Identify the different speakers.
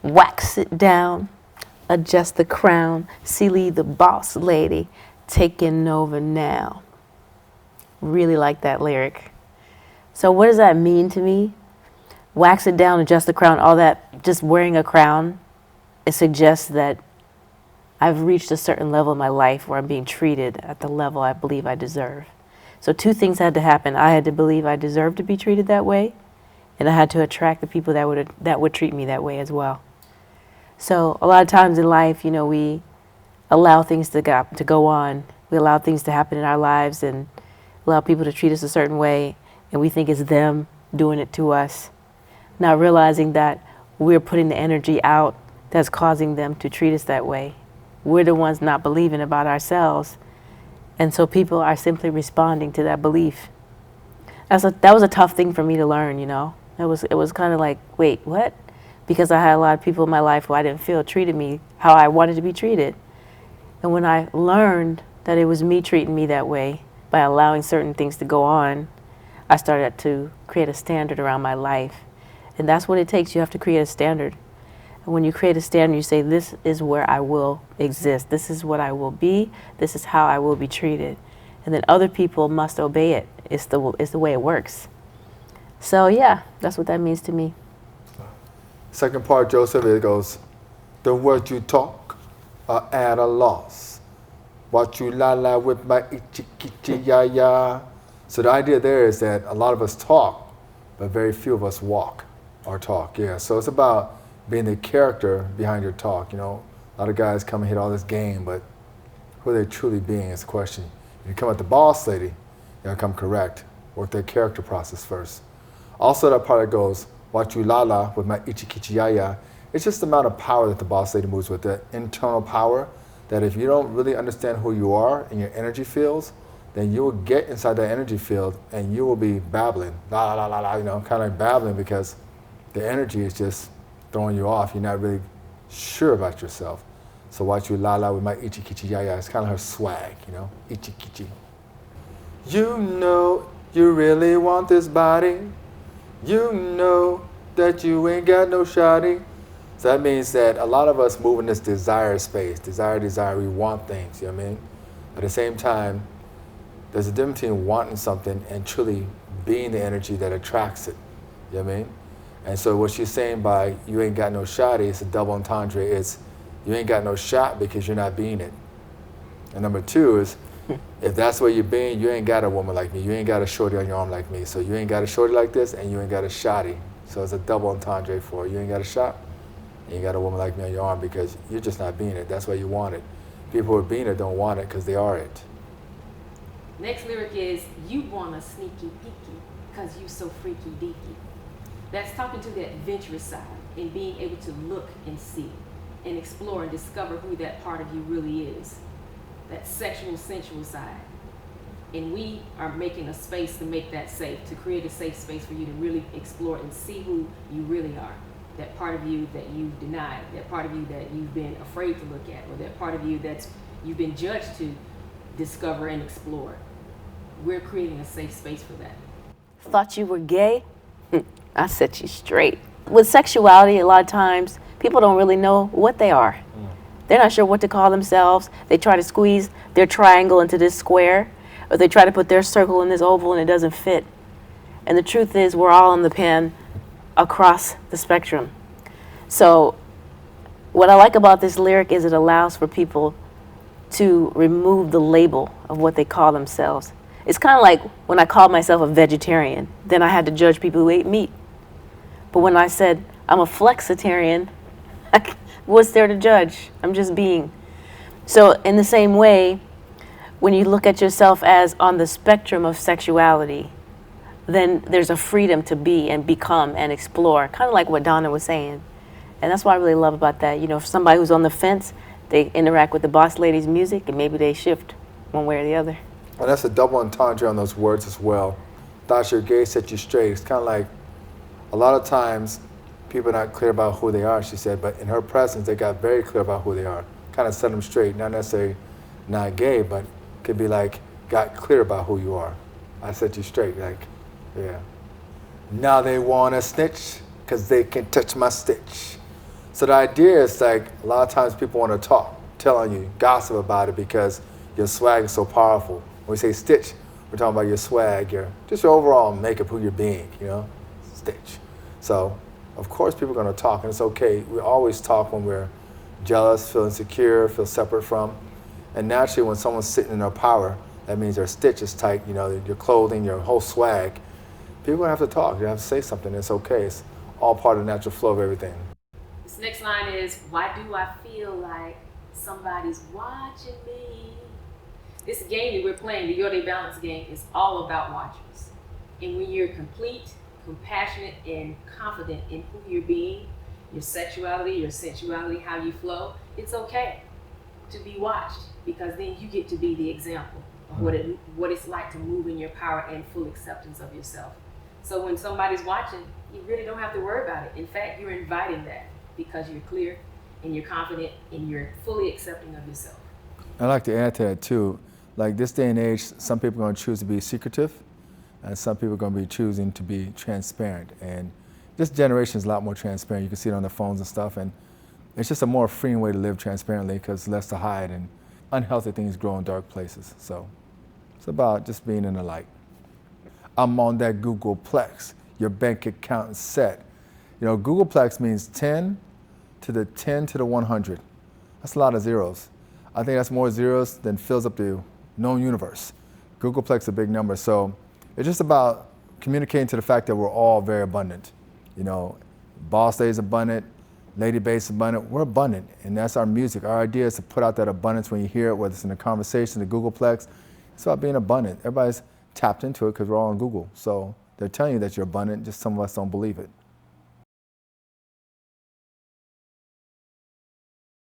Speaker 1: Wax it down, adjust the crown, Celie the boss lady, taking over now. Really like that lyric. So what does that mean to me? Wax it down, adjust the crown, all that, just wearing a crown, it suggests that I've reached a certain level in my life where I'm being treated at the level I believe I deserve. So two things had to happen. I had to believe I deserved to be treated that way, and I had to attract the people that would treat me that way as well. So a lot of times in life, you know, we allow things to go on. We allow things to happen in our lives and allow people to treat us a certain way, and we think it's them doing it to us, not realizing that we're putting the energy out that's causing them to treat us that way. We're the ones not believing about ourselves, and so people are simply responding to that belief. That was a tough thing for me to learn, you know. It was kind of like, wait, what? Because I had a lot of people in my life who I didn't feel treated me how I wanted to be treated. And when I learned that it was me treating me that way by allowing certain things to go on, I started to create a standard around my life. And that's what it takes. You have to create a standard. And when you create a standard, you say, this is where I will exist. This is what I will be. This is how I will be treated. And then other people must obey it. It's the way it works. So yeah, that's what that means to me.
Speaker 2: Second part, Joseph, it goes, the words you talk are at a loss. What you la with my itchy kitchy ya ya. So the idea there is that a lot of us talk, but very few of us walk or talk. Yeah. So it's about being the character behind your talk. You know, a lot of guys come and hit all this game, but who are they truly being is the question. If you come at the boss lady, you gotta come correct. Work their character process first. Also, that part that goes, what you la with my itchy kitchy ya ya. It's just the amount of power that the boss lady moves with, the internal power, that if you don't really understand who you are in your energy fields, then you will get inside that energy field and you will be babbling, la la la la, you know, kind of like babbling because the energy is just throwing you off. You're not really sure about yourself. So watch you la with my itchy kitchy ya ya. It's kind of her swag, you know, itchy kitchy. You know you really want this body. You know that you ain't got no shotty. So that means that a lot of us move in this desire space. Desire, we want things, you know what I mean? At the same time, there's a difference between wanting something and truly being the energy that attracts it, you know what I mean? And so what she's saying by you ain't got no shotty, it's a double entendre. It's you ain't got no shot because you're not being it. And number two is, if that's what you're being, you ain't got a woman like me. You ain't got a shorty on your arm like me. So you ain't got a shorty like this, and you ain't got a shotty. So it's a double entendre for you ain't got a shot, and you got a woman like me on your arm because you're just not being it. That's why you want it. People who are being it don't want it because they are it.
Speaker 3: Next lyric is, you want a sneaky peeky because you so freaky deaky. That's talking to the adventurous side and being able to look and see and explore and discover who that part of you really is. That sexual, sensual side. And we are making a space to make that safe, to create a safe space for you to really explore and see who you really are. That part of you that you've denied, that part of you that you've been afraid to look at, or that part of you that you've been judged to discover and explore. We're creating a safe space for that.
Speaker 1: Thought you were gay? I set you straight. With sexuality, a lot of times, people don't really know what they are. They're not sure what to call themselves. They try to squeeze their triangle into this square, or they try to put their circle in this oval and it doesn't fit. And the truth is we're all on the pen across the spectrum. So what I like about this lyric is it allows for people to remove the label of what they call themselves. It's kind of like when I called myself a vegetarian, then I had to judge people who ate meat. But when I said I'm a flexitarian, what's there to judge? I'm just being. So in the same way, when you look at yourself as on the spectrum of sexuality, then there's a freedom to be and become and explore, kind of like what Donna was saying. And that's what I really love about that. You know, for somebody who's on the fence, they interact with the boss lady's music and maybe they shift one way or the other.
Speaker 2: And that's a double entendre on those words as well. Thought you're gay, set you straight. It's kind of like a lot of times people are not clear about who they are, she said, but in her presence, they got very clear about who they are. Kind of set them straight, not necessarily not gay, but could be like, got clear about who you are. I set you straight, like, yeah. Now they want to snitch because they can touch my stitch. So the idea is like a lot of times people want to talk, tell on you, gossip about it because your swag is so powerful. When we say stitch, we're talking about your swag, just your overall makeup, who you're being, stitch. So of course people are going to talk, and it's okay. We always talk when we're jealous, feel insecure, feel separate from. And naturally when someone's sitting in their power, that means their stitch is tight, your clothing, your whole swag. People are going to have to talk. You have to say something. It's okay. It's all part of the natural flow of everything.
Speaker 3: This next line is, why do I feel like somebody's watching me? This game that we're playing, the Your Day Balance game, is all about watchers. And when you're complete, compassionate, and confident in who you're being, your sexuality, your sensuality, how you flow, it's okay to be watched, because then you get to be the example of what it's like to move in your power and full acceptance of yourself. So when somebody's watching, you really don't have to worry about it. In fact, you're inviting that because you're clear and you're confident and you're fully accepting of yourself.
Speaker 2: I'd like to add to that too. Like this day and age, some people are going to choose to be secretive, and some people are going to be choosing to be transparent. And this generation is a lot more transparent. You can see it on their phones and stuff, and it's just a more freeing way to live transparently because less to hide, and unhealthy things grow in dark places. So it's about just being in the light. I'm on that Googleplex. Your bank account is set. Googleplex means 10 to the 10 to the 100. That's a lot of zeros. I think that's more zeros than fills up the known universe. Googleplex is a big number. So it's just about communicating to the fact that we're all very abundant. Boss Lady is abundant, Lady Bass is abundant. We're abundant, and that's our music. Our idea is to put out that abundance when you hear it, whether it's in a conversation, the Googleplex. It's about being abundant. Everybody's tapped into it because we're all on Google. So they're telling you that you're abundant, just some of us don't believe it.